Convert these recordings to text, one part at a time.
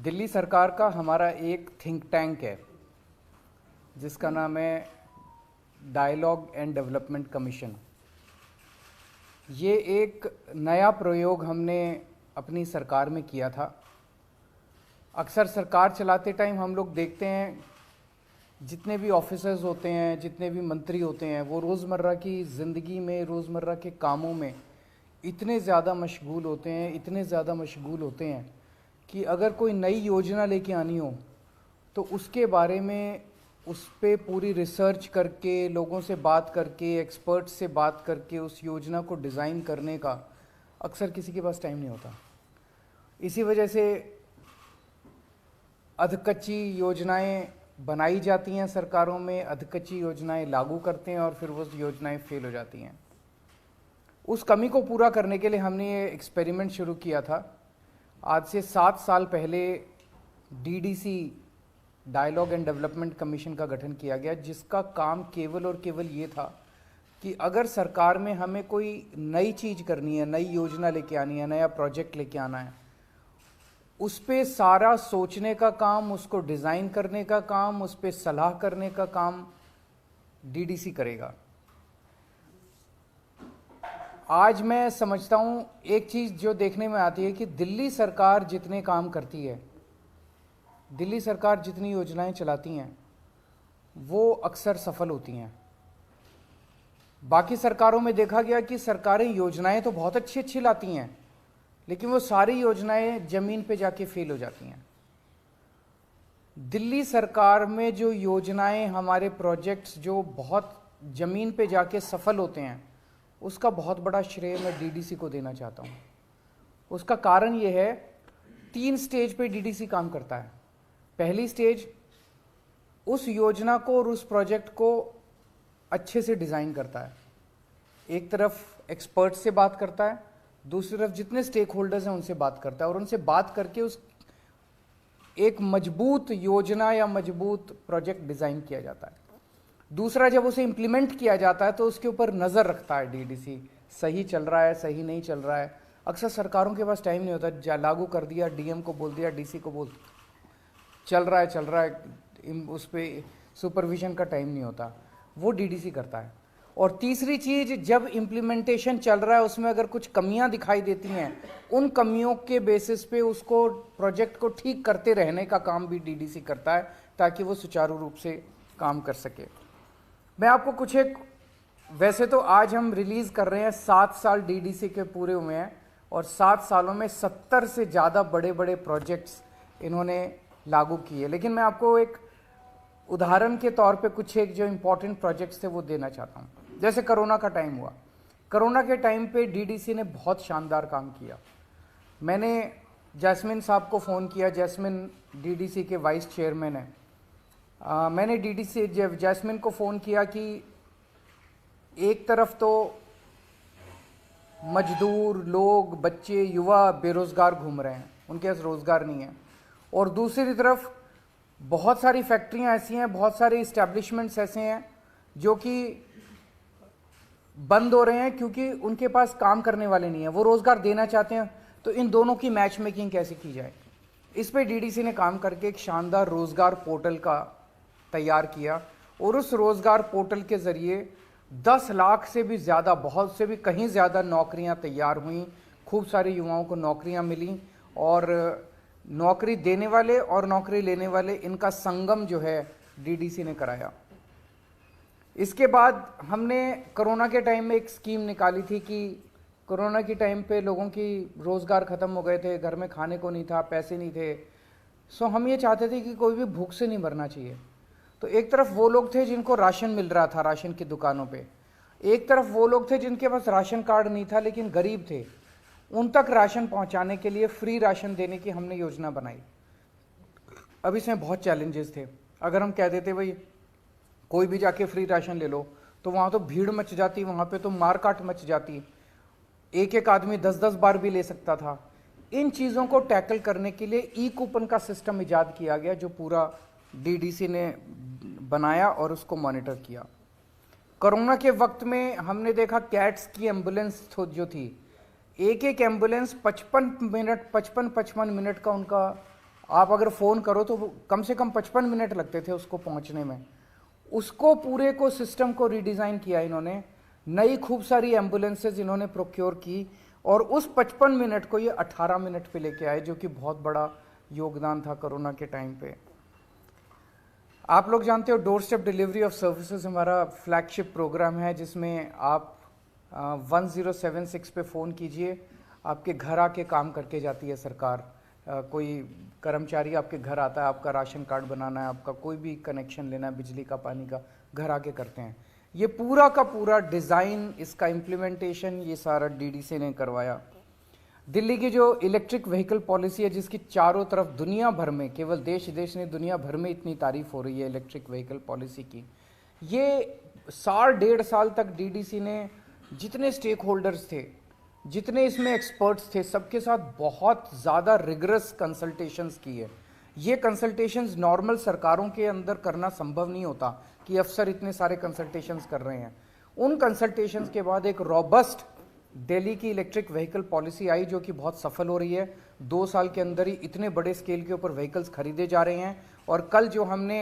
दिल्ली सरकार का हमारा एक थिंक टैंक है जिसका नाम है डायलॉग एंड डेवलपमेंट कमीशन। ये एक नया प्रयोग हमने अपनी सरकार में किया था। अक्सर सरकार चलाते टाइम हम लोग देखते हैं जितने भी ऑफिसर्स होते हैं, जितने भी मंत्री होते हैं, वो रोज़मर्रा की ज़िंदगी में, रोज़मर्रा के कामों में इतने ज़्यादा मशगूल होते हैं कि अगर कोई नई योजना लेके आनी हो तो उसके बारे में उस पर पूरी रिसर्च करके, लोगों से बात करके, एक्सपर्ट से बात करके उस योजना को डिज़ाइन करने का अक्सर किसी के पास टाइम नहीं होता। इसी वजह से अधकच्ची योजनाएं बनाई जाती हैं सरकारों में, अधकच्ची योजनाएं लागू करते हैं और फिर वो योजनाएं फेल हो जाती हैं। उस कमी को पूरा करने के लिए हमने ये एक्सपेरिमेंट शुरू किया था। आज से 7 साल पहले DDC dialogue and development commission का गठन किया गया, जिसका काम केवल और केवल ये था कि अगर सरकार में हमें कोई नई चीज़ करनी है, नई योजना लेके आनी है, नया प्रोजेक्ट लेके आना है, उस पे सारा सोचने का काम, उसको डिज़ाइन करने का काम, उस पे सलाह करने का काम डीडीसी करेगा। आज मैं समझता हूँ एक चीज़ जो देखने में आती है कि दिल्ली सरकार जितने काम करती है, दिल्ली सरकार जितनी योजनाएं चलाती हैं, वो अक्सर सफल होती हैं। बाकी सरकारों में देखा गया कि सरकारें योजनाएं तो बहुत अच्छी अच्छी लाती हैं, लेकिन वो सारी योजनाएं ज़मीन पे जाके फेल हो जाती हैं। दिल्ली सरकार में जो योजनाएं, हमारे प्रोजेक्ट्स जो बहुत ज़मीन पे जाके सफल होते हैं, उसका बहुत बड़ा श्रेय मैं डीडीसी को देना चाहता हूँ। उसका कारण ये है, 3 स्टेज पे डीडीसी काम करता है। पहली स्टेज उस योजना को और उस प्रोजेक्ट को अच्छे से डिज़ाइन करता है। एक तरफ एक्सपर्ट से बात करता है, दूसरी तरफ जितने स्टेक होल्डर्स हैं उनसे बात करता है और उनसे बात करके उस एक मजबूत योजना या मजबूत प्रोजेक्ट डिज़ाइन किया जाता है। दूसरा, जब उसे इम्प्लीमेंट किया जाता है तो उसके ऊपर नज़र रखता है डीडीसी, सही चल रहा है, सही नहीं चल रहा है। अक्सर सरकारों के पास टाइम नहीं होता, लागू कर दिया, डीएम को बोल दिया, डीसी को बोल, चल रहा है, उस पर सुपरविजन का टाइम नहीं होता, वो डीडीसी करता है। और तीसरी चीज़, जब इम्प्लीमेंटेशन चल रहा है उसमें अगर कुछ कमियां दिखाई देती हैं, उन कमियों के बेसिस पे उसको, प्रोजेक्ट को ठीक करते रहने का काम भी डीडीसी करता है ताकि वो सुचारू रूप से काम कर सके। मैं आपको कुछ एक, वैसे तो आज हम रिलीज़ कर रहे हैं, 7 साल डीडीसी के पूरे हुए हैं और 7 सालों में 70 से ज़्यादा बड़े बड़े प्रोजेक्ट्स इन्होंने लागू किए, लेकिन मैं आपको एक उदाहरण के तौर पे कुछ एक जो इम्पोर्टेंट प्रोजेक्ट्स थे वो देना चाहता हूँ। जैसे कोरोना का टाइम हुआ, कोरोना के टाइम पे डीडीसी ने बहुत शानदार काम किया। मैंने जैस्मिन साहब को फ़ोन किया, जैस्मिन डीडीसी के वाइस चेयरमैन हैं। मैंने डीडीसी जैस्मिन को फ़ोन किया कि एक तरफ तो मजदूर लोग, बच्चे, युवा बेरोज़गार घूम रहे हैं, उनके पास रोज़गार नहीं है, और दूसरी तरफ बहुत सारी फैक्ट्रियां ऐसी हैं, बहुत सारे इस्टेब्लिशमेंट्स ऐसे हैं जो कि बंद हो रहे हैं क्योंकि उनके पास काम करने वाले नहीं हैं, वो रोज़गार देना चाहते हैं। तो इन दोनों की मैच मेकिंग कैसे की जाए, इस पे डीडीसी ने काम करके एक शानदार रोज़गार पोर्टल का तैयार किया और उस रोज़गार पोर्टल के ज़रिए 10 लाख से भी ज़्यादा, बहुत से भी कहीं ज़्यादा नौकरियां तैयार हुई। खूब सारे युवाओं को नौकरियां मिली और नौकरी देने वाले और नौकरी लेने वाले, इनका संगम जो है डीडीसी ने कराया। इसके बाद हमने कोरोना के टाइम में एक स्कीम निकाली थी कि कोरोना के टाइम पे लोगों की रोज़गार ख़त्म हो गए थे, घर में खाने को नहीं था, पैसे नहीं थे। सो हम ये चाहते थे कि कोई भी भूख से नहीं मरना चाहिए। तो एक तरफ वो लोग थे जिनको राशन मिल रहा था राशन की दुकानों पे, एक तरफ वो लोग थे जिनके पास राशन कार्ड नहीं था लेकिन गरीब थे, उन तक राशन पहुंचाने के लिए फ्री राशन देने की हमने योजना बनाई। अब इसमें बहुत चैलेंजेस थे। अगर हम कह देते भाई कोई भी जाके फ्री राशन ले लो, तो वहाँ तो भीड़ मच जाती, वहाँ पे तो मारकाट मच जाती, एक एक आदमी 10-10 बार भी ले सकता था। इन चीज़ों को टैकल करने के लिए ई कूपन का सिस्टम इजाद किया गया, जो पूरा डीडीसी ने बनाया और उसको मॉनिटर किया। कोरोना के वक्त में हमने देखा कैट्स की एम्बुलेंस जो थी, एक एक एम्बुलेंस 55 मिनट का उनका आप अगर फ़ोन करो तो कम से कम 55 मिनट लगते थे उसको पहुंचने में। उसको पूरे को सिस्टम को रीडिज़ाइन किया इन्होंने, नई खूब सारी एम्बुलेंसेज इन्होंने प्रोक्योर की और उस 55 मिनट को ये 18 मिनट पे लेके आए, जो कि बहुत बड़ा योगदान था कोरोना के टाइम पे। आप लोग जानते हो door step delivery of services हमारा फ्लैगशिप प्रोग्राम है, जिसमें आप 1076 पे फ़ोन कीजिए, आपके घर आके काम करके जाती है सरकार। कोई कर्मचारी आपके घर आता है, आपका राशन कार्ड बनाना है, आपका कोई भी कनेक्शन लेना है बिजली का, पानी का, घर आके करते हैं। ये पूरा का पूरा डिज़ाइन, इसका इम्प्लीमेंटेशन ये सारा डीडीसी ने करवाया। दिल्ली की जो इलेक्ट्रिक व्हीकल पॉलिसी है, जिसकी चारों तरफ दुनिया भर में, केवल देश देश नहीं दुनिया भर में इतनी तारीफ हो रही है इलेक्ट्रिक व्हीकल पॉलिसी की, ये साल 1.5 साल तक डीडीसी ने जितने स्टेक होल्डर्स थे, जितने इसमें एक्सपर्ट्स थे, सबके साथ बहुत ज़्यादा रिगरस कंसल्टेशंस की है। ये कंसल्टेशंस नॉर्मल सरकारों के अंदर करना संभव नहीं होता कि अफसर इतने सारे कंसल्टेशंस कर रहे हैं। उन कंसल्टेशंस के बाद एक रॉबस्ट दिल्ली की इलेक्ट्रिक व्हीकल पॉलिसी आई, जो कि बहुत सफल हो रही है। 2 साल के अंदर ही इतने बड़े स्केल के ऊपर व्हीकल्स खरीदे जा रहे हैं। और कल जो हमने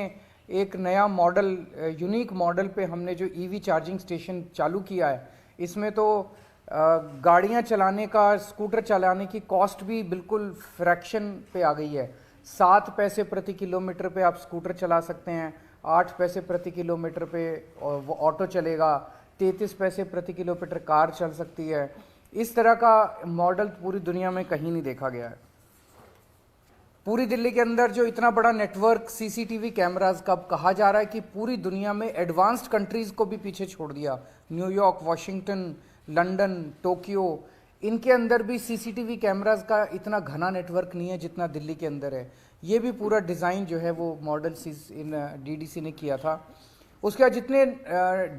एक नया मॉडल, यूनिक मॉडल पे हमने जो ईवी चार्जिंग स्टेशन चालू किया है, इसमें तो गाड़ियां चलाने का, स्कूटर चलाने की कॉस्ट भी बिल्कुल फ्रैक्शन पे आ गई है। 7 पैसे प्रति किलोमीटर पे आप स्कूटर चला सकते हैं, 8 पैसे प्रति किलोमीटर पे वो ऑटो चलेगा, 33 पैसे प्रति किलोमीटर कार चल सकती है। इस तरह का मॉडल पूरी दुनिया में कहीं नहीं देखा गया है। पूरी दिल्ली के अंदर जो इतना बड़ा नेटवर्क सीसीटीवी कैमरास का, कहा जा रहा है कि पूरी दुनिया में एडवांस्ड कंट्रीज को भी पीछे छोड़ दिया। न्यूयॉर्क, वॉशिंगटन, लंदन, टोक्यो, इनके अंदर भी सीसीटीवी कैमरास का इतना घना नेटवर्क नहीं है जितना दिल्ली के अंदर है। ये भी पूरा डिज़ाइन जो है वो मॉडल इन डीडीसी ने किया था। उसके बाद जितने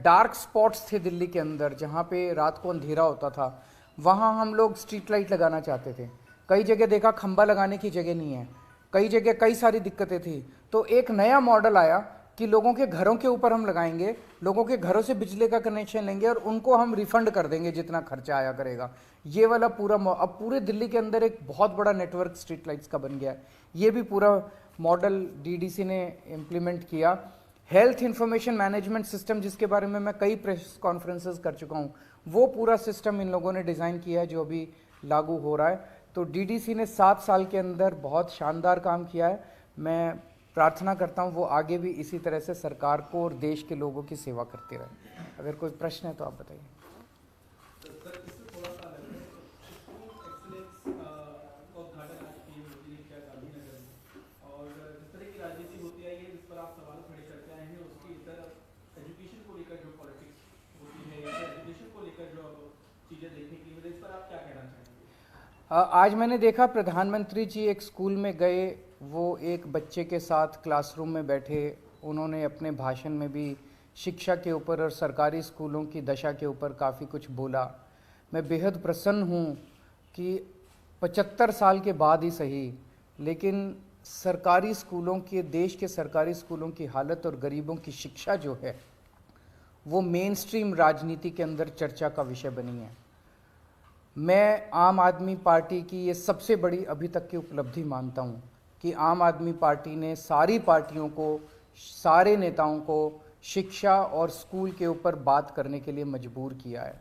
डार्क स्पॉट्स थे दिल्ली के अंदर, जहाँ पे रात को अंधेरा होता था, वहाँ हम लोग स्ट्रीट लाइट लगाना चाहते थे। कई जगह देखा खंबा लगाने की जगह नहीं है, कई जगह कई सारी दिक्कतें थी। तो एक नया मॉडल आया कि लोगों के घरों के ऊपर हम लगाएंगे, लोगों के घरों से बिजली का कनेक्शन लेंगे और उनको हम रिफंड कर देंगे जितना खर्चा आया करेगा। ये वाला पूरा अब पूरे दिल्ली के अंदर एक बहुत बड़ा नेटवर्क स्ट्रीट लाइट्स का बन गया है। ये भी पूरा मॉडल डीडीसी ने इम्प्लीमेंट किया। हेल्थ इंफॉर्मेशन मैनेजमेंट सिस्टम, जिसके बारे में मैं कई प्रेस कॉन्फ्रेंसेस कर चुका हूँ, वो पूरा सिस्टम इन लोगों ने डिज़ाइन किया है जो अभी लागू हो रहा है। तो डीडीसी ने 7 साल के अंदर बहुत शानदार काम किया है। मैं प्रार्थना करता हूँ वो आगे भी इसी तरह से सरकार को और देश के लोगों की सेवा करते रहे। अगर कोई प्रश्न है तो आप बताइए। आज मैंने देखा प्रधानमंत्री जी एक स्कूल में गए, वो एक बच्चे के साथ क्लासरूम में बैठे, उन्होंने अपने भाषण में भी शिक्षा के ऊपर और सरकारी स्कूलों की दशा के ऊपर काफ़ी कुछ बोला। मैं बेहद प्रसन्न हूँ कि 75 साल के बाद ही सही, लेकिन सरकारी स्कूलों के, देश के सरकारी स्कूलों की हालत और गरीबों की शिक्षा जो है वो मेन स्ट्रीम राजनीति के अंदर चर्चा का विषय बनी है। मैं आम आदमी पार्टी की ये सबसे बड़ी अभी तक की उपलब्धि मानता हूँ कि आम आदमी पार्टी ने सारी पार्टियों को, सारे नेताओं को शिक्षा और स्कूल के ऊपर बात करने के लिए मजबूर किया है।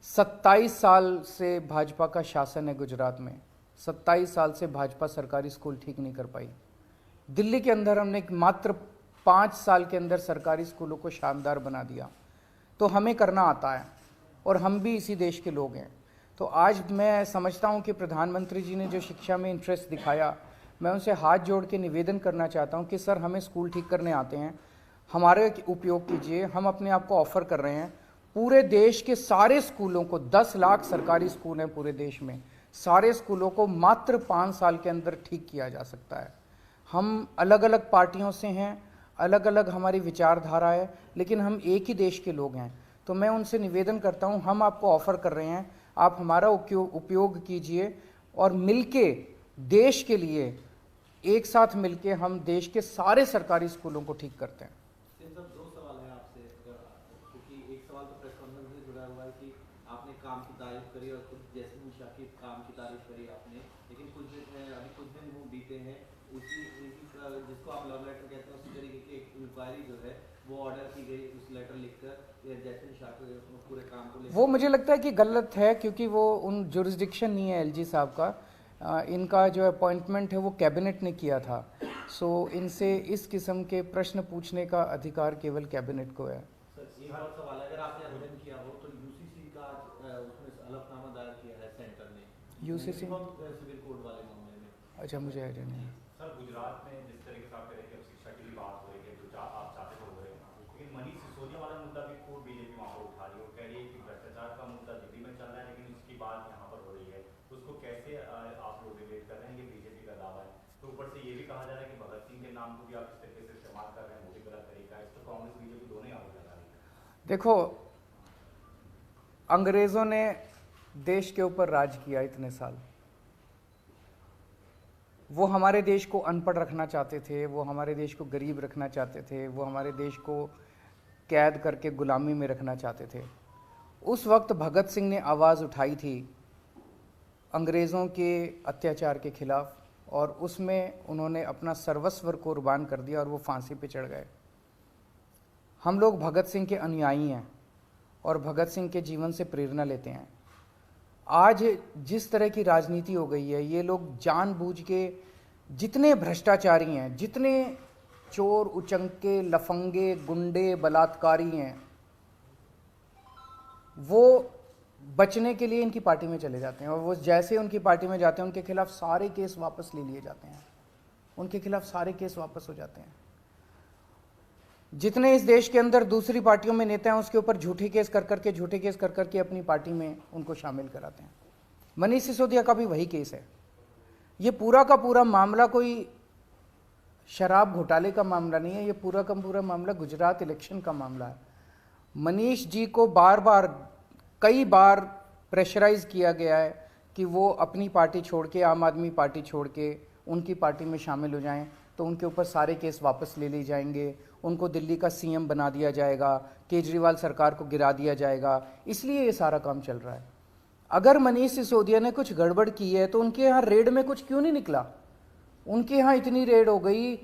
27 साल से भाजपा का शासन है गुजरात में, 27 साल से भाजपा सरकारी स्कूल ठीक नहीं कर पाई। दिल्ली के अंदर हमने मात्र 5 साल के अंदर सरकारी स्कूलों को शानदार बना दिया। तो हमें करना आता है और हम भी इसी देश के लोग हैं। तो आज मैं समझता हूं कि प्रधानमंत्री जी ने जो शिक्षा में इंटरेस्ट दिखाया, मैं उनसे हाथ जोड़ के निवेदन करना चाहता हूं कि सर, हमें स्कूल ठीक करने आते हैं, हमारे उपयोग कीजिए। हम अपने आप को ऑफर कर रहे हैं। पूरे देश के सारे स्कूलों को, 10 लाख सरकारी स्कूल हैं पूरे देश में, सारे स्कूलों को मात्र 5 साल के अंदर ठीक किया जा सकता है। हम अलग अलग पार्टियों से हैं, अलग अलग हमारी विचारधारा है, लेकिन हम एक ही देश के लोग हैं। तो मैं उनसे निवेदन करता हूं, हम आपको ऑफर कर रहे हैं, आप हमारा उपयोग कीजिए और मिलके देश के लिए, एक साथ मिलके हम देश के सारे सरकारी स्कूलों को ठीक करते हैं। दो सवाल है आपसे, क्योंकि एक सवाल तो प्रेस कॉन्फ्रेंस से जुड़ा हुआ है कि आपने काम की तारीफ करी और खुद जैसे निशा की काम की तारीफ करी आपने, लेकिन अभी कुछ दिन वो बीते हैं जिसको आप लव लेटर कहते हैं उसी तरीके की एक इंक्वायरी जो है वो ऑर्डर की गई उस लेटर लिखकर या जैसे निशात पूरे काम को वो मुझे लगता है कि गलत है, क्योंकि वो उन जुरिस्डिक्शन नहीं है एलजी साहब का। इनका जो अपॉइंटमेंट है वो कैबिनेट ने किया था। सो इनसे इस किस्म के प्रश्न पूछने का अधिकार केवल कैबिनेट को है। सर एक और सवाल है, अगर आपने आवेदन किया हो तो यूसीसी का उसमें हलफनामा दायर किया है सेंटर ने यूसीसी सिविल कोड वाले मामले में। अच्छा, मुझे आइडिया नहीं। सर गुजरात में जिस तरीके से आप कह रहे हैं कि अब शिक्षा की भी बात हो रही है, जो आप चाहते हो रहे हैं, लेकिन मनीष सिसोदिया वाला मुद्दा भी खूब बीजेपी वहाँ पर उठा रही है। वो कह रही है कि भ्रष्टाचार का मुद्दा दिल्ली में चल रहा है लेकिन उसकी बात यहाँ पर हो रही है। उसको कैसे आप लोग डिबेट कर रहे हैं? ये बीजेपी का दावा है। तो ऊपर से ये भी कहा जा रहा है कि भगत सिंह के नाम को भी आप इस तरीके से इस्तेमाल कर रहे हैं, वो भी गलत तरीका है। इस पर कांग्रेस बीजेपी दोनों ही आरोप लगा रही है। देखो, अंग्रेजों ने देश के ऊपर राज किया इतने साल। वो हमारे देश को अनपढ़ रखना चाहते थे, वो हमारे देश को गरीब रखना चाहते थे, वो हमारे देश को कैद करके गुलामी में रखना चाहते थे। उस वक्त भगत सिंह ने आवाज़ उठाई थी अंग्रेज़ों के अत्याचार के खिलाफ, और उसमें उन्होंने अपना सर्वस्व कुर्बान कर दिया और वो फांसी पे चढ़ गए। हम लोग भगत सिंह के अनुयायी हैं और भगत सिंह के जीवन से प्रेरणा लेते हैं। आज जिस तरह की राजनीति हो गई है, ये लोग जानबूझ के, जितने भ्रष्टाचारी हैं, जितने चोर उचंके लफंगे गुंडे बलात्कारी हैं, वो बचने के लिए इनकी पार्टी में चले जाते हैं, और वो जैसे उनकी पार्टी में जाते हैं उनके खिलाफ सारे केस वापस ले लिए जाते हैं, उनके खिलाफ सारे केस वापस हो जाते हैं। जितने इस देश के अंदर दूसरी पार्टियों में नेता हैं उसके ऊपर झूठे केस कर करके अपनी पार्टी में उनको शामिल कराते हैं। मनीष सिसोदिया का भी वही केस है। ये पूरा का पूरा मामला कोई शराब घोटाले का मामला नहीं है, ये पूरा का पूरा मामला गुजरात इलेक्शन का मामला है। मनीष जी को कई बार प्रेशराइज किया गया है कि वो अपनी पार्टी छोड़ के, आम आदमी पार्टी छोड़ के उनकी पार्टी में शामिल हो जाएं, तो उनके ऊपर सारे केस वापस ले लिए जाएंगे, उनको दिल्ली का सीएम बना दिया जाएगा, केजरीवाल सरकार को गिरा दिया जाएगा। इसलिए ये सारा काम चल रहा है। अगर मनीष सिसोदिया ने कुछ गड़बड़ की है तो उनके यहाँ रेड में कुछ क्यों नहीं निकला? उनके यहाँ इतनी रेड हो गई,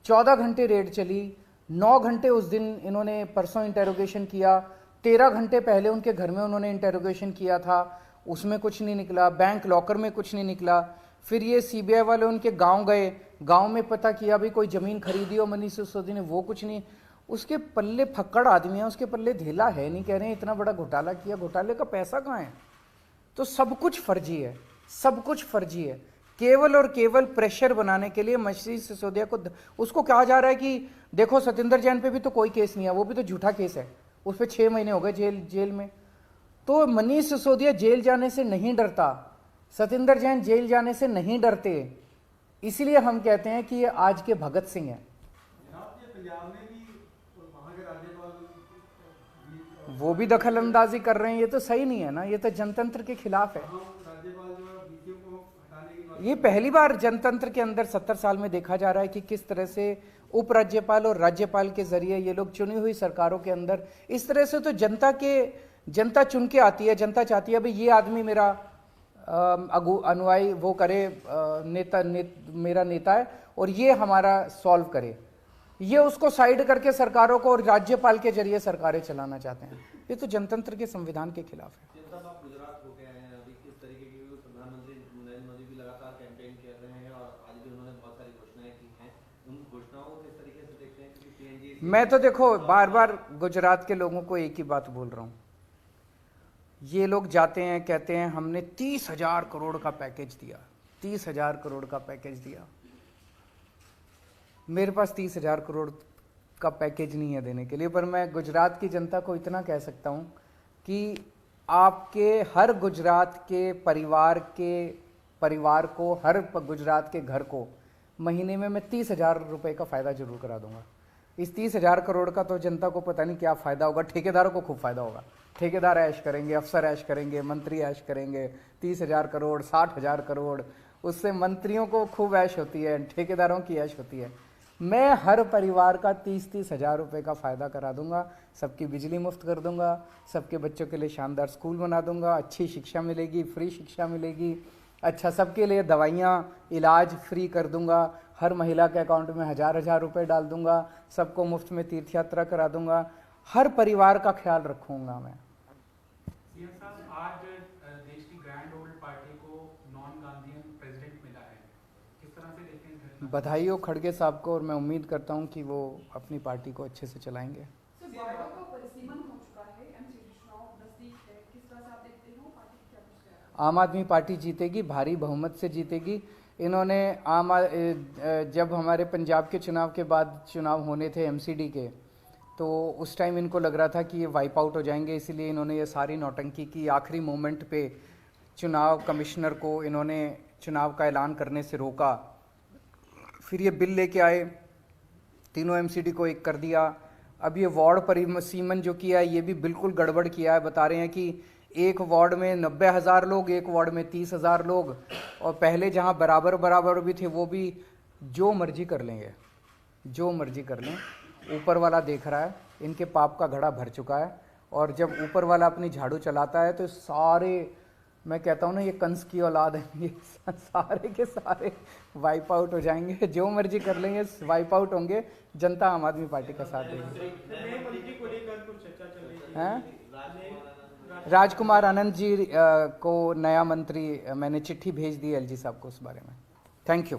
14 घंटे रेड चली, 9 घंटे उस दिन इन्होंने परसों इंटेरोगेशन किया, 13 घंटे पहले उनके घर में उन्होंने इंटेरोगेशन किया था, उसमें कुछ नहीं निकला, बैंक लॉकर में कुछ नहीं निकला। फिर ये सीबीआई वाले उनके गांव गए, गांव में पता किया भी कोई ज़मीन खरीदी हो मनीष सिसोदिया ने, वो कुछ नहीं। उसके पल्ले फक्कड़ आदमी है, उसके पल्ले धेला है नहीं, कह रहे हैं इतना बड़ा घोटाला किया, घोटाले का पैसा कहाँ है? तो सब कुछ फर्जी है, सब कुछ फर्जी है। केवल और केवल प्रेशर बनाने के लिए मनीष सिसोदिया को, उसको कहा जा रहा है कि देखो सतिंदर जैन पे भी तो कोई केस नहीं है, वो भी तो झूठा केस है, उस पर 6 महीने हो गए जेल में। तो मनीष सिसोदिया जेल जाने से नहीं डरता, सतिंदर जैन जेल जाने से नहीं डरते, इसलिए हम कहते हैं कि ये आज के भगत सिंह हैं। वो भी दखल अंदाजी कर रहे हैं, ये तो सही नहीं है ना, ये तो जनतंत्र के खिलाफ है। ये पहली बार जनतंत्र के अंदर 70 साल में देखा जा रहा है कि किस तरह से उपराज्यपाल और राज्यपाल के जरिए ये लोग चुनी हुई सरकारों के अंदर, इस तरह से तो जनता चुन के आती है, जनता चाहती है भाई ये आदमी मेरा अनुयायी वो करे, मेरा नेता है और ये हमारा सॉल्व करे। ये उसको साइड करके सरकारों को और राज्यपाल के जरिए सरकारें चलाना चाहते हैं, ये तो जनतंत्र के संविधान के खिलाफ है। गुजरात हो गए हैं, अभी किस तरीके की प्रधानमंत्री नरेंद्र मोदी भी लगातार कैंपेन कर रहे हैं और आज भी उन्होंने बहुत सारी घोषणाएं की हैं, उन घोषणाओं को किस तरीके से देखते हैं? क्योंकि मैं तो देखो बार बार गुजरात के लोगों को एक ही बात बोल रहा हूँ, ये लोग जाते हैं कहते हैं हमने 30,000 करोड़ का पैकेज दिया, 30,000 करोड़ का पैकेज दिया। मेरे पास 30,000 करोड़ का पैकेज नहीं है देने के लिए, पर मैं गुजरात की जनता को इतना कह सकता हूँ कि आपके हर गुजरात के परिवार को, हर गुजरात के घर को महीने में मैं 30,000 रुपये का फ़ायदा जरूर करा दूंगा। इस 30,000 करोड़ का तो जनता को पता नहीं क्या फ़ायदा होगा, ठेकेदारों को खूब फ़ायदा होगा, ठेकेदार ऐश करेंगे, अफसर ऐश करेंगे, मंत्री ऐश करेंगे। 30,000 करोड़ 60,000 करोड़, उससे मंत्रियों को खूब ऐश होती है, ठेकेदारों की ऐश होती है। मैं हर परिवार का 30,000 रुपये का फ़ायदा करा दूंगा, सबकी बिजली मुफ्त कर दूंगा, सबके बच्चों के लिए शानदार स्कूल बना दूंगा, अच्छी शिक्षा मिलेगी, फ्री शिक्षा मिलेगी, अच्छा सबके लिए दवाइयाँ इलाज फ्री कर दूंगा, हर महिला के अकाउंट में 1000 रुपए डाल दूंगा, सबको मुफ्त में तीर्थ यात्रा करा दूंगा, हर परिवार का ख्याल रखूंगा मैं। सीएम साहब, आज देश की ग्रैंड ओल्ड पार्टी को नॉन गांधीयन प्रेसिडेंट मिला है, किस तरह से देखते हैं? बधाई हो खड़गे साहब को, और मैं उम्मीद करता हूं कि वो अपनी पार्टी को अच्छे से चलाएंगे। आम आदमी पार्टी जीतेगी, भारी बहुमत से जीतेगी। इन्होंने जब हमारे पंजाब के चुनाव के बाद चुनाव होने थे एमसीडी के, तो उस टाइम इनको लग रहा था कि ये वाइप आउट हो जाएंगे, इसीलिए इन्होंने ये सारी नौटंकी की। आखिरी मोमेंट पे चुनाव कमिश्नर को इन्होंने चुनाव का ऐलान करने से रोका, फिर ये बिल लेके आए, तीनों एमसीडी को एक कर दिया। अब ये वार्ड परिसीमन जो किया है ये भी बिल्कुल गड़बड़ किया है। बता रहे हैं कि एक वार्ड में 90,000 लोग, एक वार्ड में 30,000 लोग, और पहले जहां बराबर बराबर भी थे वो भी जो मर्जी कर लेंगे, जो मर्जी कर लें। ऊपर वाला देख रहा है, इनके पाप का घड़ा भर चुका है, और जब ऊपर वाला अपनी झाड़ू चलाता है तो सारे, मैं कहता हूँ ना, ये कंस की औलाद है, ये सारे के सारे वाइप आउट हो जाएंगे। जो मर्जी कर लेंगे वाइप आउट होंगे, जनता आम आदमी पार्टी का साथ देगी। हैं? राजकुमार आनंद जी को नया मंत्री मैंने चिट्ठी भेज दी एलजी साहब को उस बारे में। Thank you.